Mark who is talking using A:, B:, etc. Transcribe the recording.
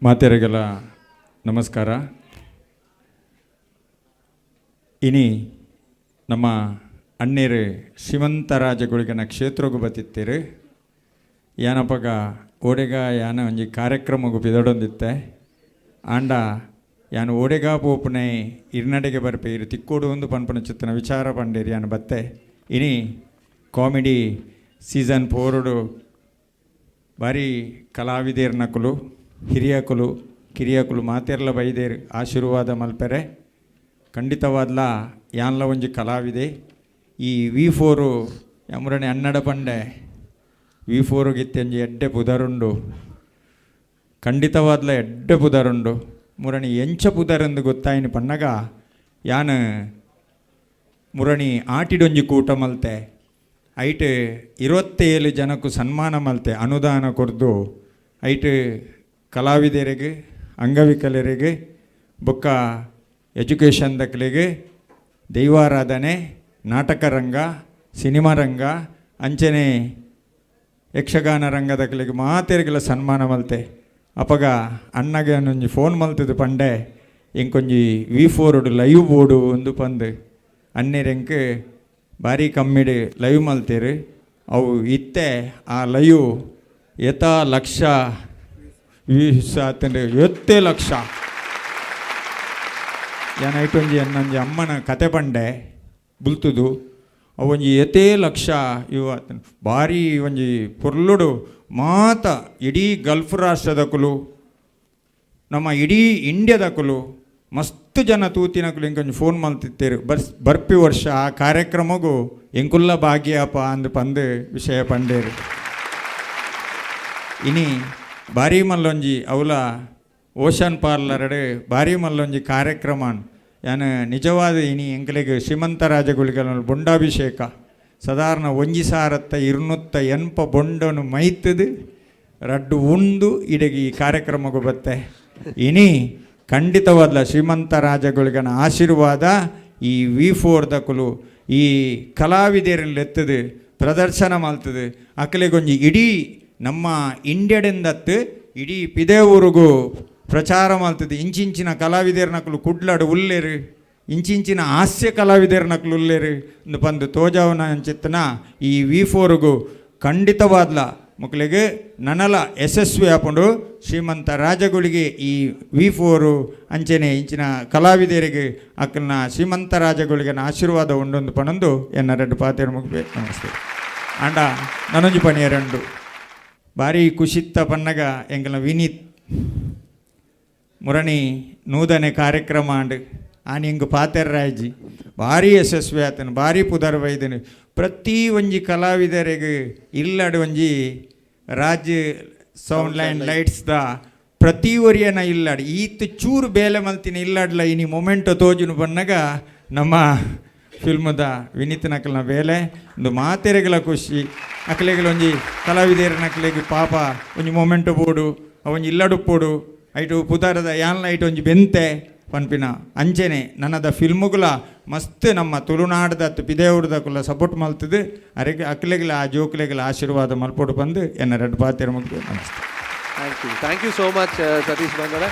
A: ಮಾತೆಯರಿಗೆಲ್ಲ ನಮಸ್ಕಾರ. ಇನಿ ನಮ್ಮ ಅಣ್ಣೇರು ಶ್ರೀಮಂತರಾಜಗುಳಿಗನ ಕ್ಷೇತ್ರಗೂ ಬತ್ತಿತ್ತೀರು. ಏನಪ್ಪಗ ಓಡೆಗ ಯಾನ ಒಂಜಿ ಕಾರ್ಯಕ್ರಮಗೂ ಬಿದಡೊಂದಿತ್ತೆ ಆಂಡ ಯಾನು ಓಡೆಗ ಪೋಪುನೆ ಇರ್ನಡೆಗೆ ಬರ್ಪೇರು ತಿಕ್ಕೋಡು ಒಂದು ಪನ್ಪನ ಚಿತ್ತನ ವಿಚಾರ ಪಂಡೇರಿ ಯಾನು ಬತ್ತೆ. ಇನಿ ಕಾಮಿಡಿ ಸೀಸನ್ 4 ಬಾರಿ ಕಲಾವಿದೇರ್ನಕುಲು ಹಿರಿಯಕುಲು ಕಿರಿಯಕುಲು ಮಾತೆರ್ಲ ಬೈದೇರು ಆಶೀರ್ವಾದ ಮಲ್ಪೆರೆ ಖಂಡಿತವಾದ್ಲ ಯಾನ್ಲ ಒಂಜಿ ಕಲಾವಿದೆ. ಈ V4 ಯಮುರನೆ ಅನ್ನಡ ಪಂಡೆ V4 ಗಿತ್ತಂಜಿ ಎಡ್ಡೆ ಪುದರುಂಡು, ಖಂಡಿತವಾದ್ಲ ಎಡ್ಡೆ ಪುದರುಂಡು. ಮುರಣಿ ಎಂಚ ಪುದರೆಂದು ಗೊತ್ತಾಯಿನಿ ಪನ್ನಗ ಯಾನು ಮುರಣಿ ಆಟಿಡೊಂಜಿ ಕೂಟ ಮಲ್ತೆ ಐಟ್ 27 ಜನಕ್ಕೂ ಸನ್ಮಾನ ಮಲ್ತೆ ಅನುದಾನ ಕೊರ್ದು ಐಟ್ ಕಲಾವಿದರಿಗೆ ಅಂಗವಿಕಲರಿಗೆ ಬೊಕ್ಕ ಎಜುಕೇಷನ್ ದಕ್ಲಿಗೆ ದೈವಾರಾಧನೆ ನಾಟಕ ರಂಗ ಸಿನಿಮಾ ರಂಗ ಅಂಚನೆ ಯಕ್ಷಗಾನ ರಂಗದಕ್ಲಿಗೆ ಮಾತೆರಿಗೆಲ್ಲ ಸನ್ಮಾನ ಮಲ್ತೆ. ಅಪಗ ಅಣ್ಣಗೆ ಒಂಜಿ ಫೋನ್ ಮಲ್ತದು ಪಂಡೆ ಎಂಕೊಂಜಿ V4 ಲೈವ್ ಬೋರ್ಡು ಒಂದು ಪಂದು ಅನ್ನೆರೆಂಕ್ ಭಾರಿ ಕಮ್ಮಿಡು ಲೈವ್ ಮಲ್ತೇರು. ಅವು ಇತ್ತೆ ಆ ಲೈವ್ ಎತ್ತ ಲಕ್ಷ ವ್ಯೂಸ್ ಆತಂದ್ರೆ 70 ಲಕ್ಷ. ಏನೈಟೊಂಜಿ ಅನ್ನೊಂಜಿ ಅಮ್ಮನ ಕತೆ ಪಂಡೆ ಬುಲ್ತುದು ಅವೊಂಜಿ 70 ಲಕ್ಷ ಇವು ಆತನ ಭಾರಿ ಒಂಜಿ ಪೊರ್ಲುಡು ಮಾತ ಇಡೀ ಗಲ್ಫ್ ರಾಷ್ಟ್ರದಕುಲು ನಮ್ಮ ಇಡೀ ಇಂಡಿಯಾದಕುಲು ಮಸ್ತ್ ಜನ ತೂತಿನಕುಲು ಇಂಕೊಂಜಿ ಫೋನ್ ಮಲ್ತಿತ್ತೇರು. ಬರ್ಪಿ ವರ್ಷ ಆ ಕಾರ್ಯಕ್ರಮಗೂ ಎಂಕುಲ್ಲ ಭಾಗ್ಯಪ್ಪ ಅಂದು ಪಂದು ವಿಷಯ ಪಂಡೇರು. ಇನಿ ಭಾರಿ ಮಲ್ಲೊಂಜಿ ಅವಲ ಓಷನ್ ಪಾರ್ಲರ್ಡ್ ಭಾರಿ ಮಲ್ಲೊಂಜಿ ಕಾರ್ಯಕ್ರಮ ಯಾನು ನಿಜವಾದ ಇನಿ ಎಂಕಲಿಗೆ ಶ್ರೀಮಂತರಾಜಗುಳಿಗನ ಬೊಂಡಾಭಿಷೇಕ ಸಾಧಾರಣ 1280 ಬೊಂಡನು ಮೈತದು ರಡ್ಡು ಉಂಡು ಇಡಗಿ ಈ ಕಾರ್ಯಕ್ರಮಗೂ ಬತ್ತೆ. ಇನಿ ಖಂಡಿತವಾದ್ಲ ಶ್ರೀಮಂತರಾಜಗುಳಿಗನ ಆಶೀರ್ವಾದ ಈ V4 ದಕುಲು ಈ ಕಲಾವಿದರಲ್ಲಿ ಎತ್ತದು ಪ್ರದರ್ಶನ ಮಲ್ತದು ಅಕಲಿಗೊಂಜಿ ಇಡೀ ನಮ್ಮ ಇಂಡಿಯಾಡೆಂದತ್ತು ಇಡೀ ಪಿದೇವೂರಿಗೂ ಪ್ರಚಾರ ಮಲ್ತದೆ. ಇಂಚಿಂಚಿನ ಕಲಾವಿದರ್ನಕಲು ಕುಡ್ಲಾಡು ಉಲ್ಲೇರು, ಇಂಚಿಂಚಿನ ಹಾಸ್ಯ ಕಲಾವಿದರ್ನಕಲು ಉಲ್ಲೇರು ಒಂದು ಪಂದು ತೋಜಾವನ ಅಂಚಿತ್ತನ ಈ V4ಗೂ ಖಂಡಿತವಾದ್ಲ ಮಕ್ಕಳಿಗೆ ನನಲ ಯಶಸ್ವಿ ಹಾಕೊಂಡು ಶ್ರೀಮಂತರಾಜಗುಳಿಗೆ ಈ V4 ಅಂಚನೆ ಇಂಚಿನ ಕಲಾವಿದರಿಗೆ ಅಕ್ಕನ ಶ್ರೀಮಂತರಾಜಗುಳಿಗನ ಆಶೀರ್ವಾದ ಉಂಡೊಂದು ಪಣಂದು ಎನ್ನ ರೆಡ್ಡು ಪಾತೆರ ಮುಗಿಬೇಕು. ನಮಸ್ತೆ ಆಂಡ ನನೊಂಜಿ ಪಣಿಯ ರೆಂಡು ಭಾರಿ ಖುಷಿತ್ತ ಪನ್ನಗ ಎಂಕಲ್ನ ವಿನೀತ್ ಮುರಣಿ ನೂದನೆ ಕಾರ್ಯಕ್ರಮ ಅಂಡ್ ಆನಿ ಎಂಗು ಪಾತೆರ ರಾಯ್ಜಿ ಭಾರಿ ಯಶಸ್ವಿ ಆತನು ಭಾರಿ ಪುದರ್ ವೈದನು. ಪ್ರತಿ ಒಂಜಿ ಕಲಾವಿದರಿಗೆ ಇಲ್ಲಡು ಒಂಜಿ ರಾಜ್ಯ ಸೌಂಡ್ ಲೈನ್ ಲೈಟ್ಸ್ದ ಪ್ರತಿ ಒರಿಯನ ಇಲ್ಲಾಡು ಈತ್ ಚೂರು ಬೇಲೆ ಮಲ್ತಿನ ಇಲ್ಲಾಡ್ಲ ಇನಿ ಮೊಮೆಂಟೊ ತೋಜುನು ಬನ್ನಗ ನಮ್ಮ ಫಿಲ್ಮದ ವಿನೀತ್ ನಕಲ್ನ ಬೇಲೆ ಒಂದು ಮಾತೆರೆಗಳ ಖುಷಿ ಅಕಲೆಗಳ ಒಂಜಿ ಕಲಾವಿದರ ನಕಲೆಗೆ ಪಾಪ ಒಂಜಿ ಮೊಮೆಂಟು ಬೋಡು ಅವೊಂಜಿ ಇಲ್ಲಡುಪ್ಪೋಡು ಐಟು ಪುದಾರದ ಯಾನ್ಲ ಐಟು ಒಂಜಿ ಬೆಂತೆ ಪನ್ಪಿನ ಅಂಚನೆ ನನ್ನದ ಫಿಲ್ಮುಗಳ ಮಸ್ತ್ ನಮ್ಮ ತುಳುನಾಡದ ಪಿದೇವ್ರದಕ್ಕುಲ್ಲ ಸಪೋರ್ಟ್ ಮಲ್ತದು ಅರೆಗೆ ಅಕ್ಲೆಗಳ ಆ ಜೋಕ್ಲೆಗಳ ಆಶೀರ್ವಾದ ಮಲ್ಪೋಡು ಬಂದು ಎನ್ನ ರೆಡ್ ಪಾತೆರ ಮುಗ್ದು. ನಮಸ್ತೆ.
B: Thank you so much Satish ಬಂದರ.